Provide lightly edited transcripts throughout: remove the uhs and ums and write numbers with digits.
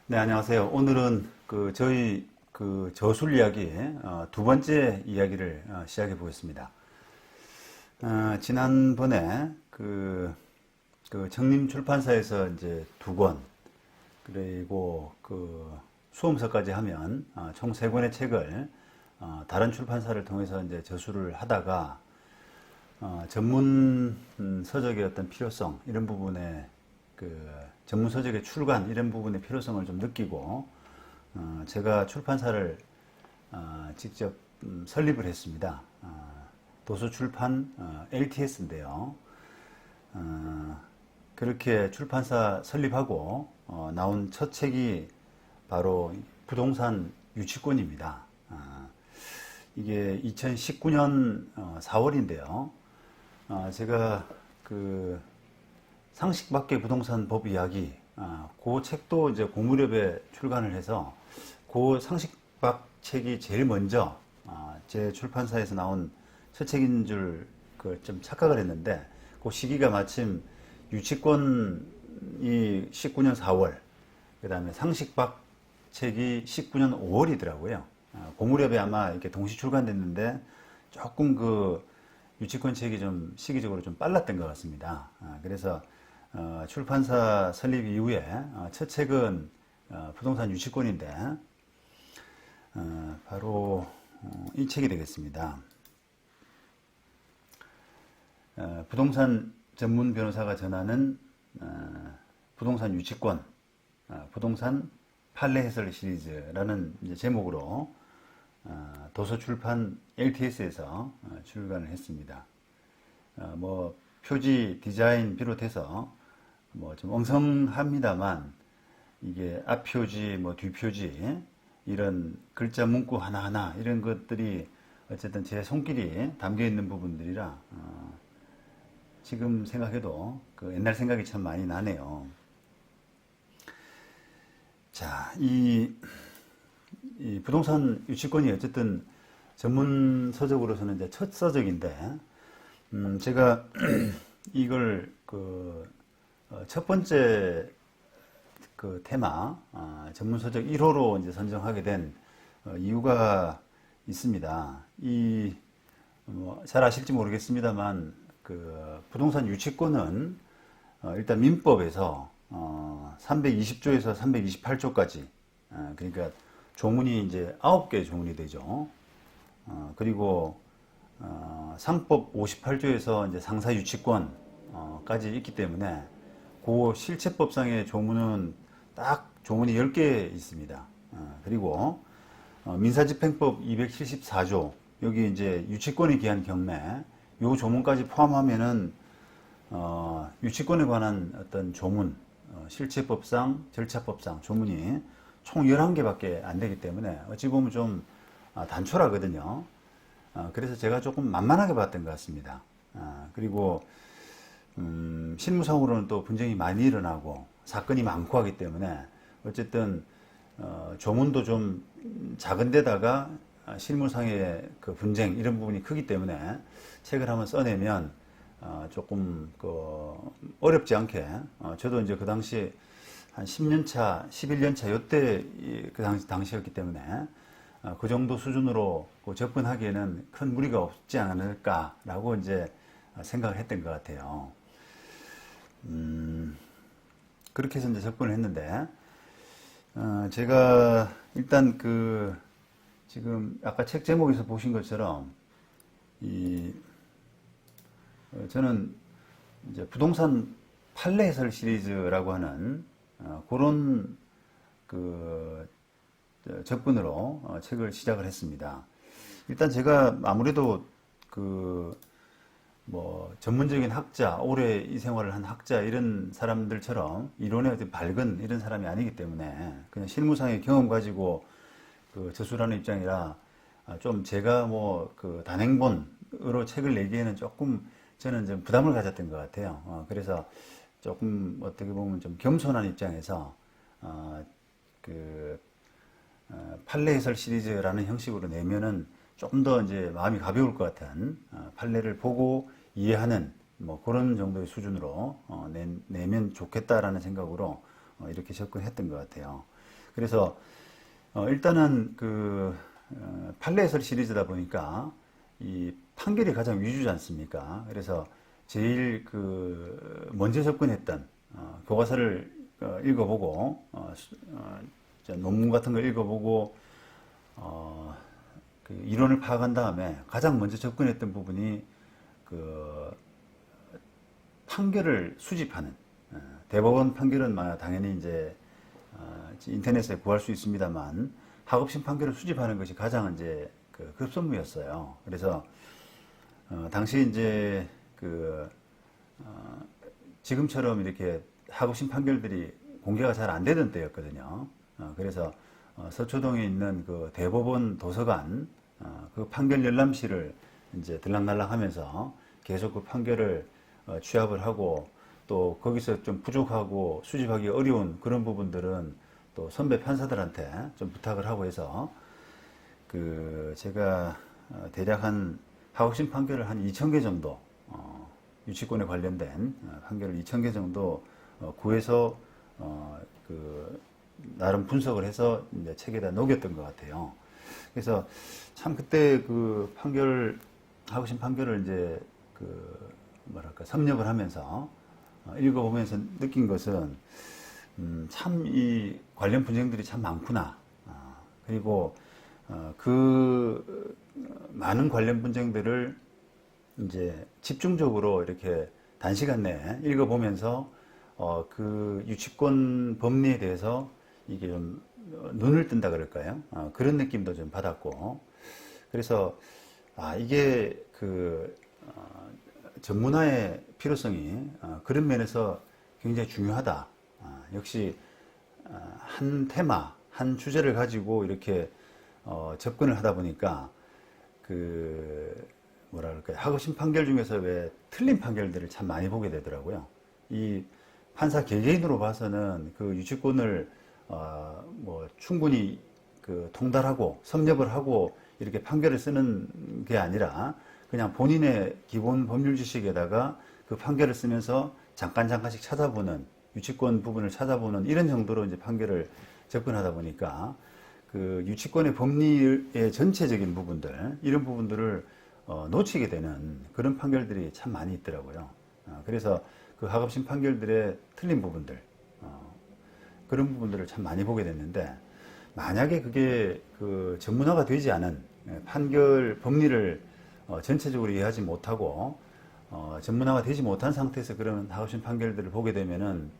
네, 안녕하세요. 오늘은 저희 저술 이야기 두 번째 이야기를 시작해 보겠습니다. 지난번에 정림 출판사에서 이제 두 권, 그리고 수험서까지 하면 총 세 권의 책을 다른 출판사를 통해서 이제 저술을 하다가 전문 서적의 어떤 필요성 이런 부분에 전문 서적의 출간 이런 부분의 필요성을 좀 느끼고 제가 출판사를 직접 설립을 했습니다. 도서출판 LTS인데요. 그렇게 출판사 설립하고 나온 첫 책이 바로 부동산 유치권입니다. 이게 2019년 4월인데요. 제가 상식 밖의 부동산 법 이야기, 그 책도 이제 고무렵에 출간을 해서 그 상식 밖 책이 제일 먼저 제 출판사에서 나온 첫 책인 줄 좀 착각을 했는데 그 시기가 마침 유치권이 19년 4월, 그 다음에 상식 밖 책이 19년 5월이더라고요. 고무렵에 아마 이렇게 동시 출간됐는데 조금 유치권 책이 좀 시기적으로 좀 빨랐던 것 같습니다. 그래서 출판사 설립 이후에 첫 책은 부동산 유치권인데 바로 이 책이 되겠습니다. 부동산 전문 변호사가 전하는 부동산 유치권, 부동산 판례 해설 시리즈라는 이제 제목으로 도서출판 LTS에서 출간을 했습니다. 뭐 표지 디자인 비롯해서 뭐 좀 엉성합니다만 이게 앞표지 뭐 뒷표지 이런 글자 문구 하나하나 이런 것들이 어쨌든 제 손길이 담겨 있는 부분들이라 지금 생각해도 옛날 생각이 참 많이 나네요. 자, 이 부동산 유치권이 어쨌든 전문 서적으로서는 이제 첫 서적인데 제가 이걸 첫 번째 테마 전문 서적 1호로 이제 선정하게 된 이유가 있습니다. 잘 아실지 모르겠습니다만 부동산 유치권은 일단 민법에서 320조에서 328조까지 그러니까 조문이 이제 9개 조문이 되죠. 그리고 상법 58조에서 이제 상사 유치권까지 있기 때문에 그 실체법상의 조문은 딱 조문이 10개 있습니다. 그리고 민사집행법 274조 여기 이제 유치권에 기한 경매 요 조문까지 포함하면은 유치권에 관한 어떤 조문 실체법상 절차법상 조문이 총 11개밖에 안 되기 때문에 어찌 보면 좀 단촐하거든요. 그래서 제가 조금 만만하게 봤던 것 같습니다. 그리고 실무상으로는 또 분쟁이 많이 일어나고 사건이 많고 하기 때문에 어쨌든 조문도 좀 작은 데다가 실무상의 분쟁 이런 부분이 크기 때문에 책을 한번 써내면 조금 어렵지 않게 저도 이제 그 당시 한 10년 차, 11년 차 요때 당시였기 때문에 그 정도 수준으로 접근하기에는 큰 무리가 없지 않을까라고 이제 생각을 했던 것 같아요. 그렇게 해서 이제 접근을 했는데 제가 일단 지금 아까 책 제목에서 보신 것처럼 저는 이제 부동산 판례 해설 시리즈라고 하는 그런 접근으로 책을 시작을 했습니다. 일단 제가 아무래도 뭐 전문적인 학자, 오래 이 생활을 한 학자 이런 사람들처럼 이론에 어떤 밝은 이런 사람이 아니기 때문에 그냥 실무상의 경험 가지고 저술하는 입장이라 좀 제가 뭐 단행본으로 책을 내기에는 조금 저는 좀 부담을 가졌던 것 같아요. 그래서 조금 어떻게 보면 좀 겸손한 입장에서 판례 해설 시리즈라는 형식으로 내면은 조금 더 이제 마음이 가벼울 것 같은 판례를 보고 이해하는 뭐 그런 정도의 수준으로 내면 좋겠다라는 생각으로 이렇게 접근했던 것 같아요. 그래서 일단은 판례해설 시리즈다 보니까 이 판결이 가장 위주지 않습니까? 그래서 제일 먼저 접근했던 교과서를 읽어보고 논문 같은 걸 읽어보고 이론을 파악한 다음에 가장 먼저 접근했던 부분이 판결을 수집하는 대법원 판결은 당연히 이제 인터넷에 구할 수 있습니다만 하급심 판결을 수집하는 것이 가장 이제 급선무였어요. 그래서 당시 이제 지금처럼 이렇게 하급심 판결들이 공개가 잘 안 되던 때였거든요. 그래서 서초동에 있는 대법원 도서관 판결 열람실을 이제 들락날락하면서 계속 판결을 취합을 하고 또 거기서 좀 부족하고 수집하기 어려운 그런 부분들은 또 선배 판사들한테 좀 부탁을 하고 해서 제가 대략 한 하급심 판결을 한 2,000개 정도 유치권에 관련된 판결을 2,000개 정도 구해서 나름 분석을 해서 이제 책에다 녹였던 것 같아요. 그래서 참 그때 하급심 판결을 이제 섭렵을 하면서 읽어보면서 느낀 것은 참 이 관련 분쟁들이 참 많구나. 그리고 많은 관련 분쟁들을 이제 집중적으로 이렇게 단시간 내에 읽어보면서 유치권 법리에 대해서 이게 좀 눈을 뜬다 그럴까요? 그런 느낌도 좀 받았고, 그래서 이게 전문화의 필요성이 그런 면에서 굉장히 중요하다. 역시 한 테마, 한 주제를 가지고 이렇게 접근을 하다 보니까 하급심 판결 중에서 왜 틀린 판결들을 참 많이 보게 되더라고요. 이 판사 개개인으로 봐서는 유치권을 충분히 통달하고 섭렵을 하고 이렇게 판결을 쓰는 게 아니라 그냥 본인의 기본 법률 지식에다가 판결을 쓰면서 잠깐씩 찾아보는, 유치권 부분을 찾아보는 이런 정도로 이제 판결을 접근하다 보니까 유치권의 법리의 전체적인 부분들, 이런 부분들을 놓치게 되는 그런 판결들이 참 많이 있더라고요. 그래서 하급심 판결들의 틀린 부분들, 그런 부분들을 참 많이 보게 됐는데, 만약에 그게 전문화가 되지 않은 판결 법리를 전체적으로 이해하지 못하고 전문화가 되지 못한 상태에서 그런 하급심 판결들을 보게 되면은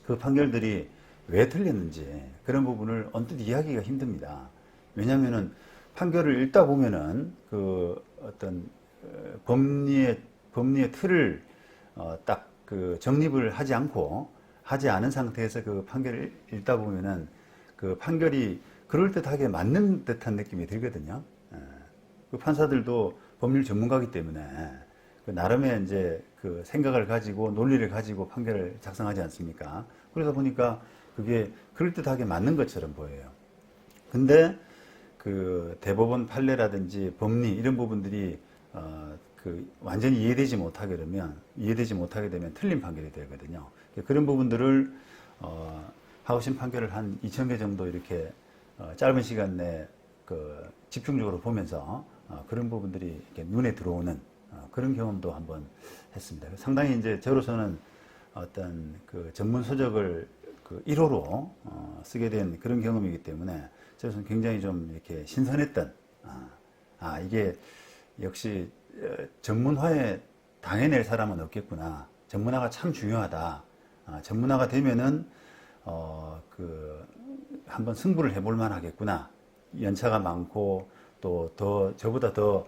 그 판결들이 왜 틀렸는지 그런 부분을 언뜻 이해하기가 힘듭니다. 왜냐하면은 판결을 읽다 보면은 어떤 법리의 틀을 딱 정립을 하지 않은 상태에서 판결을 읽다 보면은 판결이 그럴듯하게 맞는 듯한 느낌이 들거든요. 판사들도 법률 전문가이기 때문에 나름의 이제 생각을 가지고 논리를 가지고 판결을 작성하지 않습니까? 그러다 보니까 그게 그럴듯하게 맞는 것처럼 보여요. 근데 대법원 판례라든지 법리 이런 부분들이 완전히 이해되지 못하게 되면 틀린 판결이 되거든요. 그런 부분들을 하급심 판결을 한 2,000개 정도 이렇게 짧은 시간 내에 집중적으로 보면서 그런 부분들이 이렇게 눈에 들어오는 그런 경험도 한번 했습니다. 상당히 이제 저로서는 어떤 전문 서적을 1호로 쓰게 된 그런 경험이기 때문에 저로서는 굉장히 좀 이렇게 신선했던, 이게 역시 전문화에 당해낼 사람은 없겠구나. 전문화가 참 중요하다. 전문화가 되면은 한번 승부를 해볼 만하겠구나. 연차가 많고 또 저보다 더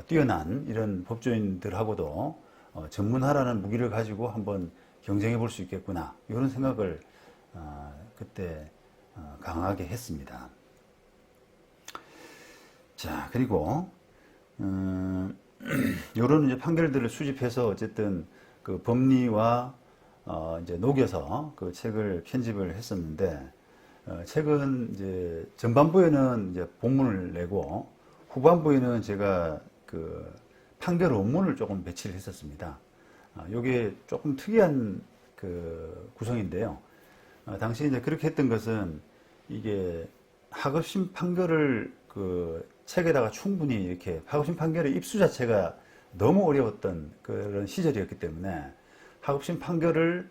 뛰어난 이런 법조인들하고도 전문화라는 무기를 가지고 한번 경쟁해 볼 수 있겠구나. 이런 생각을 그때 강하게 했습니다. 자, 그리고 이런 이제 판결들을 수집해서 어쨌든 법리와 이제 녹여서 책을 편집을 했었는데, 책은 이제 전반부에는 이제 본문을 내고 후반부에는 제가 판결 원문을 조금 배치를 했었습니다. 이게 조금 특이한 구성인데요. 당시 이제 그렇게 했던 것은 이게 하급심 판결을 그 책에다가 충분히 이렇게 하급심 판결의 입수 자체가 너무 어려웠던 그런 시절이었기 때문에 하급심 판결을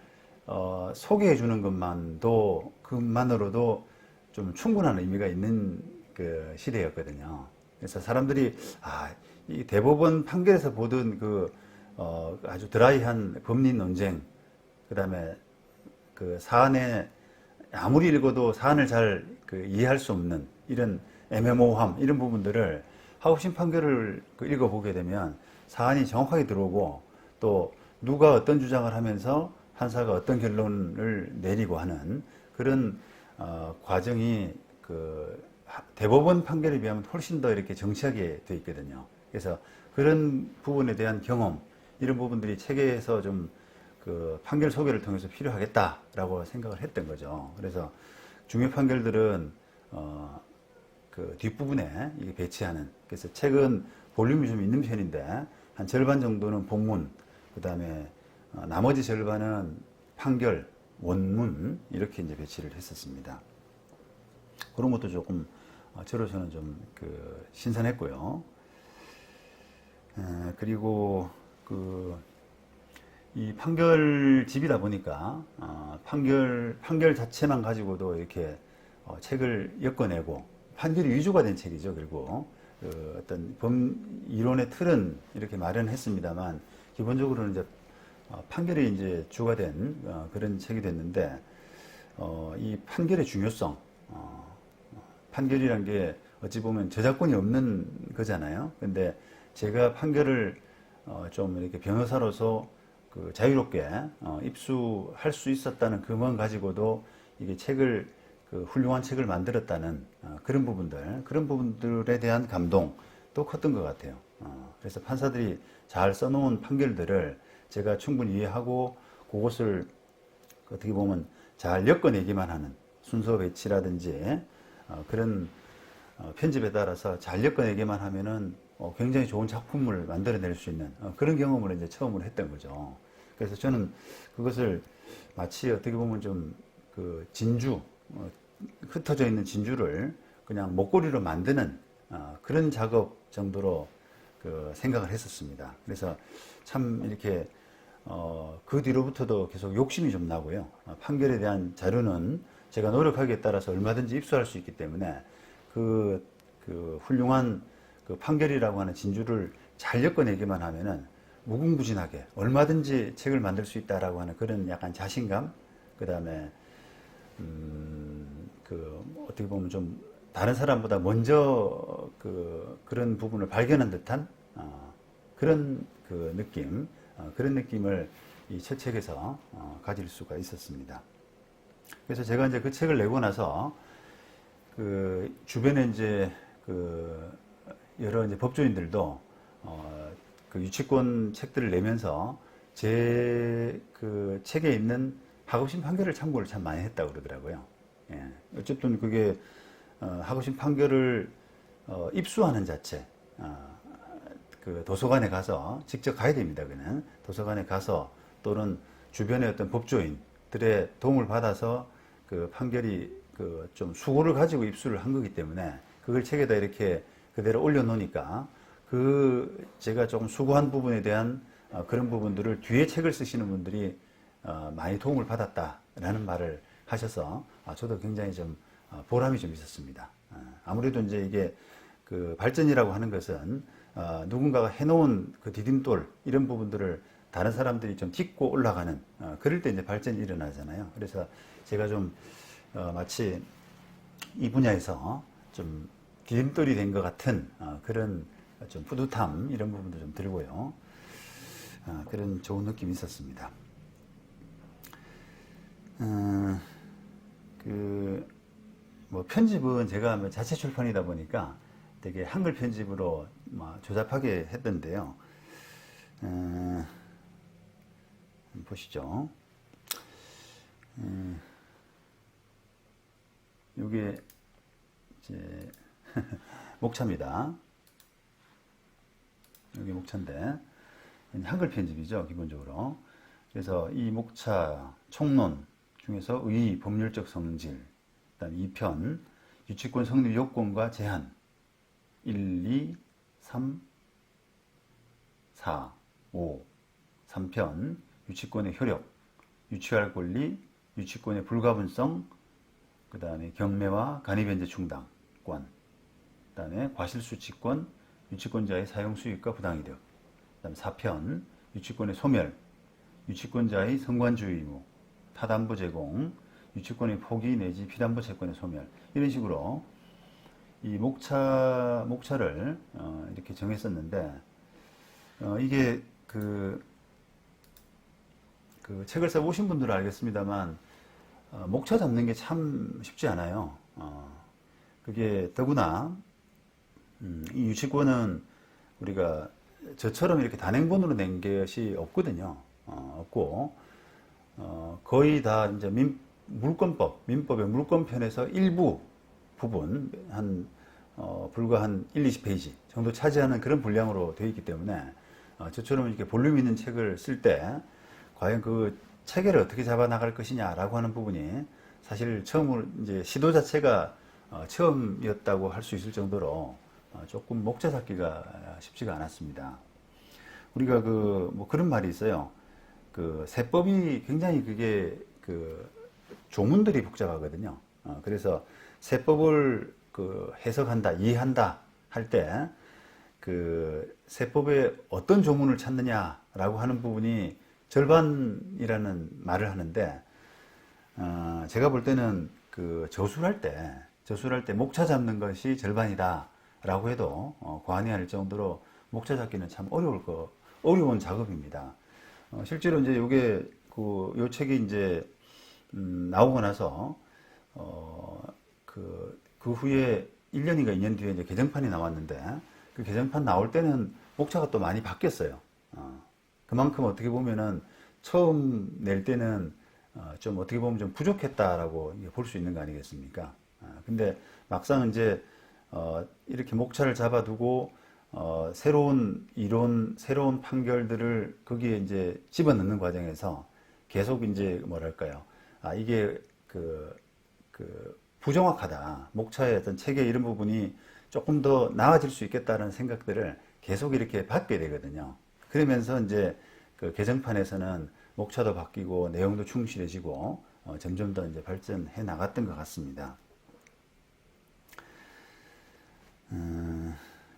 소개해 주는 그것만으로도 좀 충분한 의미가 있는 그 시대였거든요. 그래서 사람들이 이 대법원 판결에서 보던 아주 드라이한 법리 논쟁, 그다음에 그 사안에 아무리 읽어도 사안을 잘 이해할 수 없는 이런 애매모호함, 이런 부분들을 하급심 판결을 읽어보게 되면 사안이 정확하게 들어오고, 또 누가 어떤 주장을 하면서 판사가 어떤 결론을 내리고 하는 그런 과정이 대법원 판결에 비하면 훨씬 더 이렇게 정치하게 되어 있거든요. 그래서 그런 부분에 대한 경험, 이런 부분들이 책에서 좀 판결 소개를 통해서 필요하겠다라고 생각을 했던 거죠. 그래서 중요 판결들은 그 뒷부분에 이게 배치하는, 그래서 책은 볼륨이 좀 있는 편인데 한 절반 정도는 본문, 그 다음에 나머지 절반은 판결, 원문, 이렇게 이제 배치를 했었습니다. 그런 것도 조금 저로서는 좀 신선했고요. 그리고 이 판결집이다 보니까 판결 자체만 가지고도 이렇게 책을 엮어내고, 판결이 위조가 된 책이죠. 그리고 어떤 이론의 틀은 이렇게 마련했습니다만 기본적으로는 이제 판결이 이제 주가 된 그런 책이 됐는데, 이 판결의 중요성, 판결이란 게 어찌 보면 저작권이 없는 거잖아요. 근데 제가 판결을 좀 이렇게 변호사로서 자유롭게 입수할 수 있었다는 그만 가지고도 이게 훌륭한 책을 만들었다는 그런 부분들에 대한 감동도 컸던 것 같아요. 그래서 판사들이 잘 써놓은 판결들을 제가 충분히 이해하고, 그것을 어떻게 보면 잘 엮어내기만 하는 순서 배치라든지 그런 편집에 따라서 잘 엮어내기만 하면은 굉장히 좋은 작품을 만들어낼 수 있는 그런 경험을 이제 처음으로 했던 거죠. 그래서 저는 그것을 마치 어떻게 보면 좀 진주, 흩어져 있는 진주를 그냥 목걸이로 만드는 그런 작업 정도로 생각을 했었습니다. 그래서 참 이렇게 그 뒤로부터도 계속 욕심이 좀 나고요. 판결에 대한 자료는 제가 노력하기에 따라서 얼마든지 입수할 수 있기 때문에 훌륭한 판결이라고 하는 진주를 잘 엮어내기만 하면은 무궁무진하게 얼마든지 책을 만들 수 있다라고 하는 그런 약간 자신감, 그 다음에 어떻게 보면 좀 다른 사람보다 먼저 그런 부분을 발견한 듯한 그런 느낌, 그런 느낌을 이 첫 책에서 가질 수가 있었습니다. 그래서 제가 이제 그 책을 내고 나서 주변에 이제 여러 이제 법조인들도 유치권 책들을 내면서 제 책에 있는 하급심 판결을 참고를 참 많이 했다고 그러더라고요. 예. 어쨌든 그게 하급심 판결을 입수하는 자체, 도서관에 가서 직접 가야 됩니다. 그는 도서관에 가서, 또는 주변의 어떤 법조인들의 도움을 받아서 판결이 좀 수고를 가지고 입수를 한 거기 때문에 그걸 책에다 이렇게 그대로 올려놓으니까 제가 조금 수고한 부분에 대한 그런 부분들을 뒤에 책을 쓰시는 분들이 많이 도움을 받았다라는 말을 하셔서 저도 굉장히 좀 보람이 좀 있었습니다. 아무래도 이제 이게 발전이라고 하는 것은 누군가가 해놓은 디딤돌, 이런 부분들을 다른 사람들이 좀 딛고 올라가는 그럴 때 이제 발전이 일어나잖아요. 그래서 제가 좀 마치 이 분야에서 좀 디딤돌이 된 것 같은 그런 좀 뿌듯함, 이런 부분도 좀 들고요. 그런 좋은 느낌이 있었습니다. 편집은 제가 자체 출판이다 보니까 되게 한글 편집으로 조잡하게 했던데요. 보시죠. 이게 이제 목차입니다. 여기 목차인데 한글 편집이죠, 기본적으로. 그래서 이 목차 총론 중에서 의 법률적 성질, 그다음에 2편 유치권 성립 요건과 제한 1, 2, 3, 4, 5 3편 유치권의 효력, 유치할 권리, 유치권의 불가분성, 그 다음에 경매와 간이변제 충당권, 그 다음에 과실수치권, 유치권자의 사용 수익과 부당이득, 그 다음에 4편 유치권의 소멸, 유치권자의 성관주의 의무, 타담보 제공, 유치권의 포기 내지 피담보 채권의 소멸, 이런 식으로 이 목차를 이렇게 정했었는데, 이게 그 책을 써보신 분들은 알겠습니다만, 목차 잡는 게 참 쉽지 않아요. 그게 더구나 이 유치권은 우리가 저처럼 이렇게 단행본으로 낸 것이 없거든요. 없고 거의 다 이제 민법의 물권편에서 일부 부분 불과 한 1, 20페이지 정도 차지하는 그런 분량으로 되어 있기 때문에 저처럼 이렇게 볼륨 있는 책을 쓸 때 과연 그 체계를 어떻게 잡아 나갈 것이냐라고 하는 부분이 사실 처음으로 이제 시도 자체가 처음이었다고 할 수 있을 정도로 조금 목차 잡기가 쉽지가 않았습니다. 우리가 뭐 그런 말이 있어요. 그 세법이 굉장히 그게 조문들이 복잡하거든요. 그래서 세법을 해석한다, 이해한다 할 때 그 세법의 어떤 조문을 찾느냐라고 하는 부분이 절반이라는 말을 하는데, 제가 볼 때는 저술할 때 목차 잡는 것이 절반이다라고 해도 과언이 아닐 정도로 목차 잡기는 참 어려운 작업입니다. 실제로 이제 요게 요 책이 이제 나오고 나서 그 후에 1년인가 2년 뒤에 이제 개정판이 나왔는데, 그 개정판 나올 때는 목차가 또 많이 바뀌었어요. 그만큼 어떻게 보면은 처음 낼 때는 좀 어떻게 보면 좀 부족했다라고 볼 수 있는 거 아니겠습니까? 근데 막상 이제 이렇게 목차를 잡아두고 새로운 이론, 새로운 판결들을 거기에 이제 집어넣는 과정에서 계속 이제 뭐랄까요? 이게 부정확하다. 목차의 어떤 체계 이런 부분이 조금 더 나아질 수 있겠다는 생각들을 계속 이렇게 받게 되거든요. 그러면서 이제 개정판에서는 목차도 바뀌고 내용도 충실해지고 점점 더 이제 발전해 나갔던 것 같습니다.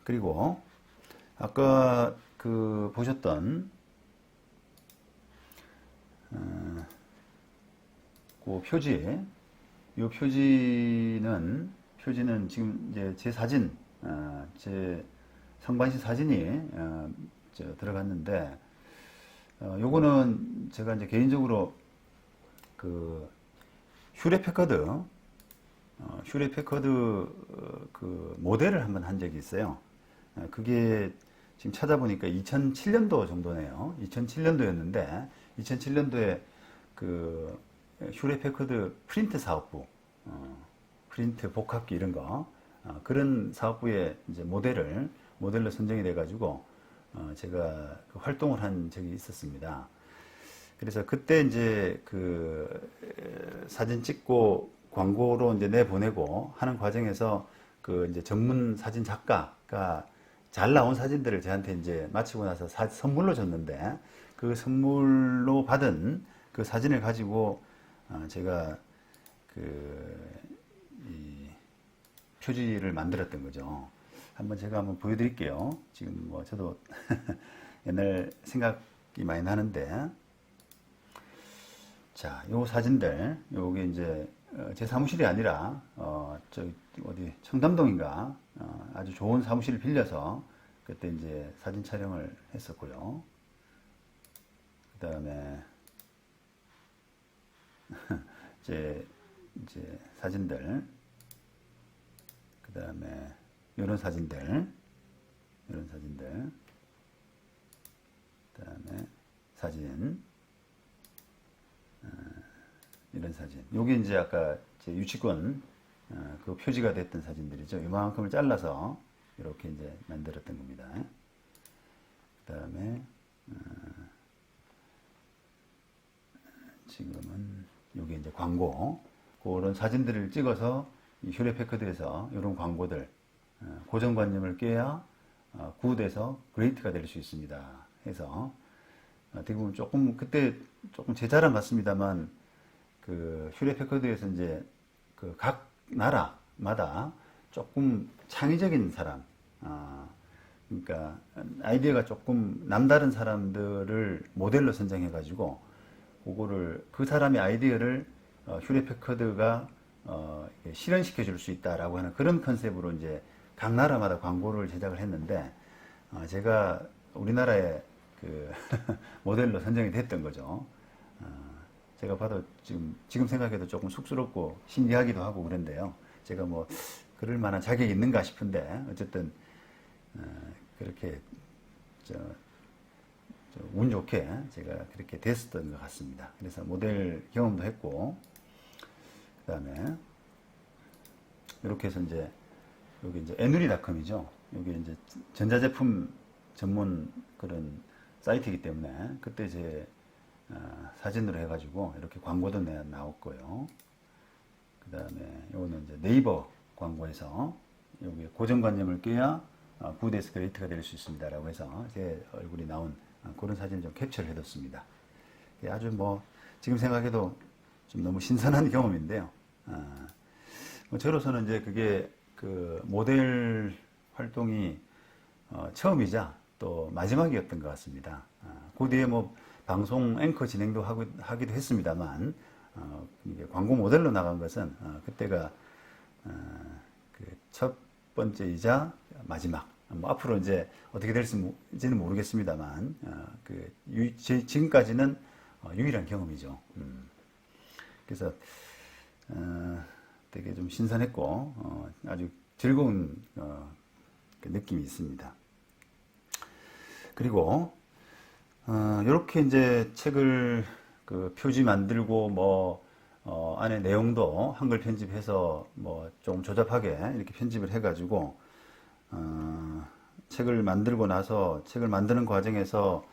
그리고 아까 보셨던 그 표지, 이 표지는 지금 이제 제 사진, 제 상반신 사진이 들어갔는데, 요거는 제가 이제 개인적으로 휴레패커드 모델을 한번 한 적이 있어요. 그게 지금 찾아보니까 2007년도 정도네요. 2007년도였는데 2007년도에 휴레패커드 프린트 사업부, 프린트 복합기 이런 거, 그런 사업부의 이제 모델로 선정이 돼가지고 제가 활동을 한 적이 있었습니다. 그래서 그때 이제 사진 찍고 광고로 이제 내보내고 하는 과정에서 이제 전문 사진 작가가 잘 나온 사진들을 저한테 이제 마치고 나서 선물로 줬는데, 그 선물로 받은 그 사진을 가지고 제가 이 표지를 만들었던 거죠. 제가 한번 보여드릴게요. 지금 뭐 저도 옛날 생각이 많이 나는데, 자, 요 사진들, 요게 이제 제 사무실이 아니라 어디 청담동인가 아주 좋은 사무실을 빌려서 그때 이제 사진 촬영을 했었고요. 그 다음에 이제 사진들, 그 다음에 이런 사진들, 그 다음에 사진, 이런 사진. 요게 이제 아까 제 유치권 그 표지가 됐던 사진들이죠. 이만큼을 잘라서 이렇게 이제 만들었던 겁니다. 그 다음에 지금은 요게 이제 광고 그런 사진들을 찍어서 이 휴레패커드에서 이런 광고들 고정관념을 깨야 굿에서 그레이트가 될 수 있습니다. 해서 어떻게 보면 조금 그때 조금 제 자랑 같습니다만 그 휴레패커드에서 이제 그 각 나라마다 조금 창의적인 사람, 그러니까 아이디어가 조금 남다른 사람들을 모델로 선정해가지고 그거를 그 사람의 아이디어를 휴레패커드가 실현시켜 줄 수 있다라고 하는 그런 컨셉으로 이제 각 나라마다 광고를 제작을 했는데 제가 우리나라의 그 모델로 선정이 됐던 거죠. 제가 봐도 지금 생각해도 조금 쑥스럽고 신기하기도 하고 그런데요. 제가 뭐 그럴 만한 자격이 있는가 싶은데 어쨌든 그렇게 운 좋게 제가 그렇게 됐었던 것 같습니다. 그래서 모델 경험도 했고 그 다음에 이렇게 해서 이제 여기 이제 에누리닷컴이죠. 여기 이제 전자제품 전문 그런 사이트이기 때문에 그때 제 사진으로 해가지고 이렇게 광고도 나왔고요. 그 다음에 이거는 이제 네이버 광고에서 여기 고정관념을 깨야 굿에서 그레이트가 될 수 있습니다라고 해서 제 얼굴이 나온 그런 사진을 좀 캡처를 해뒀습니다. 아주 뭐 지금 생각해도 좀 너무 신선한 경험인데요. 저로서는 이제 그게 그 모델 활동이 처음이자 또 마지막이었던 것 같습니다. 그 뒤에 뭐 방송 앵커 진행도 하기도 했습니다만 이게 광고 모델로 나간 것은 그때가 그 첫 번째이자 마지막. 뭐 앞으로 이제 어떻게 될지는 모르겠습니다만 지금까지는 유일한 경험이죠. 그래서 되게 좀 신선했고 아주 즐거운 그 느낌이 있습니다. 그리고 이렇게 이제 책을 그 표지 만들고 뭐 안에 내용도 한글 편집해서 뭐 좀 조잡하게 이렇게 편집을 해가지고 책을 만들고 나서 책을 만드는 과정에서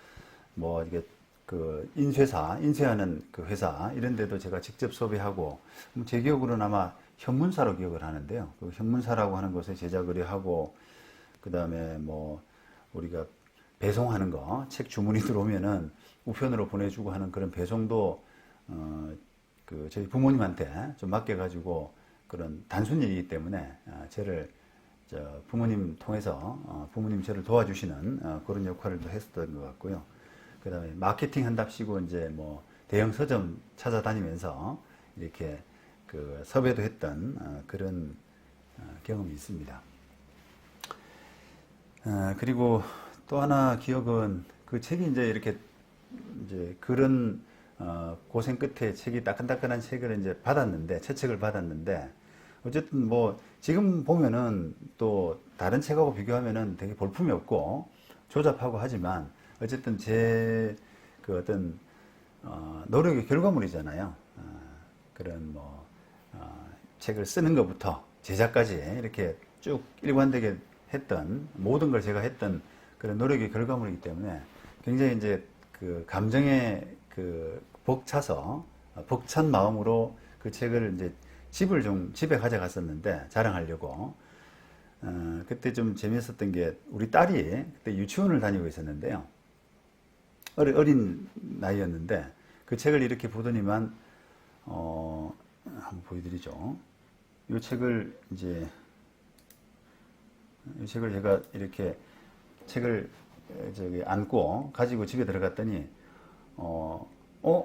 뭐 이게 그 인쇄하는 그 회사 이런 데도 제가 직접 섭외하고 제 기억으로는 아마 현문사로 기억을 하는데요. 그 현문사라고 하는 곳에 제작 의뢰하고 그 다음에 뭐 우리가 배송하는 거, 책 주문이 들어오면은 우편으로 보내주고 하는 그런 배송도 그 저희 부모님한테 좀 맡겨가지고 그런 단순 일이기 때문에 저를 부모님 통해서 부모님 저를 도와주시는 그런 역할을 또 했었던 것 같고요. 그 다음에 마케팅 한답시고 이제 뭐 대형 서점 찾아다니면서 이렇게 그 섭외도 했던 그런 경험이 있습니다. 그리고 또 하나 기억은 그 책이 이제 이렇게 이제 그런 고생 끝에 책이 따끈따끈한 책을 이제 받았는데 첫 책을 받았는데 어쨌든 뭐 지금 보면은 또 다른 책하고 비교하면은 되게 볼품이 없고 조잡하고 하지만 어쨌든 제 그 어떤 노력의 결과물이잖아요. 그런 뭐 책을 쓰는 것부터 제작까지 이렇게 쭉 일관되게 했던 모든 걸 제가 했던 그런 노력의 결과물이기 때문에 굉장히 이제 그 감정에 그 벅찬 마음으로 그 책을 이제 집에 가져갔었는데 자랑하려고 그때 좀 재미있었던 게 우리 딸이 그때 유치원을 다니고 있었는데요. 어린 나이였는데 그 책을 이렇게 보더니만 한번 보여드리죠. 이 책을 제가 이렇게 책을 저기 안고 가지고 집에 들어갔더니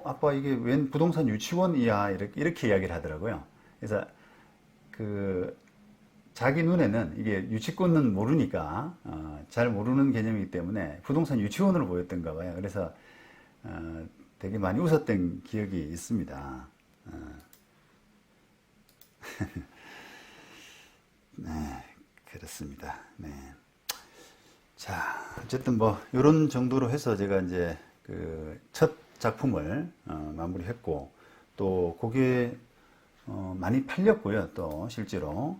아빠 이게 웬 부동산 유치원이야 이렇게 이야기를 하더라고요. 그래서 그 자기 눈에는 이게 유치권은 모르니까 잘 모르는 개념이기 때문에 부동산 유치원으로 보였던가 봐요. 그래서 되게 많이 웃었던 기억이 있습니다. 네, 그렇습니다. 네. 자, 어쨌든 뭐 이런 정도로 해서 제가 이제 그 첫 작품을 마무리했고 또 그게 많이 팔렸고요. 또 실제로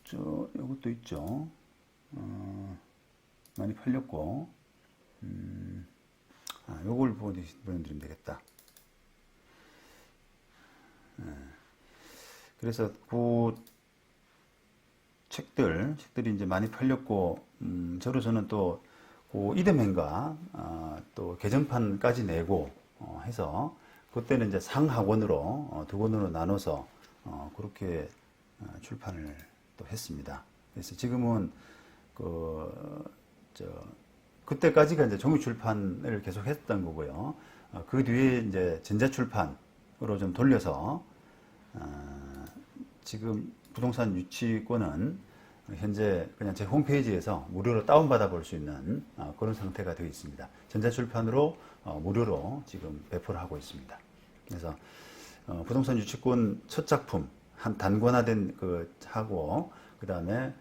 요것도 있죠. 많이 팔렸고 요걸 보여드리면 되겠다. 그래서 그 책들이 이제 많이 팔렸고, 저로서는 또 그 이듬해인가 또 개정판까지 내고 해서 그때는 이제 상하권으로 두 권으로 나눠서 그렇게 출판을 또 했습니다. 그래서 지금은 그때까지가 이제 종이 출판을 계속 했던 거고요. 그 뒤에 이제 전자 출판으로 좀 돌려서 지금 부동산 유치권은 현재 그냥 제 홈페이지에서 무료로 다운받아 볼 수 있는 그런 상태가 되어 있습니다. 전자출판으로 무료로 지금 배포를 하고 있습니다. 그래서 부동산 유치권 첫 작품 한 단권화된 하고 그 다음에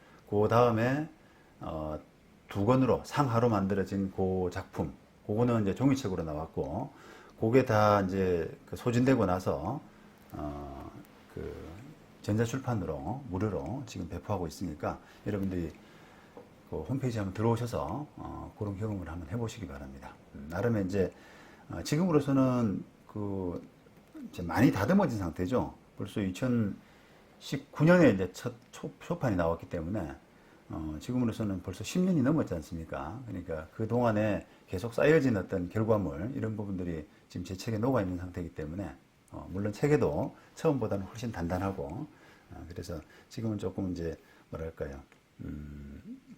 두 권으로 상하로 만들어진 그 작품 그거는 이제 종이책으로 나왔고 그게 다 이제 소진되고 나서 전자출판으로 무료로 지금 배포하고 있으니까 여러분들이 그 홈페이지 한번 들어오셔서 그런 경험을 한번 해보시기 바랍니다. 나름의 이제 지금으로서는 이제 많이 다듬어진 상태죠. 벌써 2019년에 이제 첫 초판이 나왔기 때문에 지금으로서는 벌써 10년이 넘었지 않습니까? 그러니까 그 동안에 계속 쌓여진 어떤 결과물 이런 부분들이 지금 제 책에 녹아 있는 상태이기 때문에 물론 책에도 처음보다는 훨씬 단단하고 그래서 지금은 조금 이제 뭐랄까요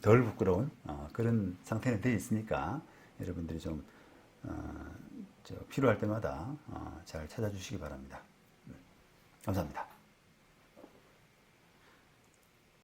덜 부끄러운 그런 상태는 되어 있으니까 여러분들이 좀 필요할 때마다 잘 찾아주시기 바랍니다. 감사합니다.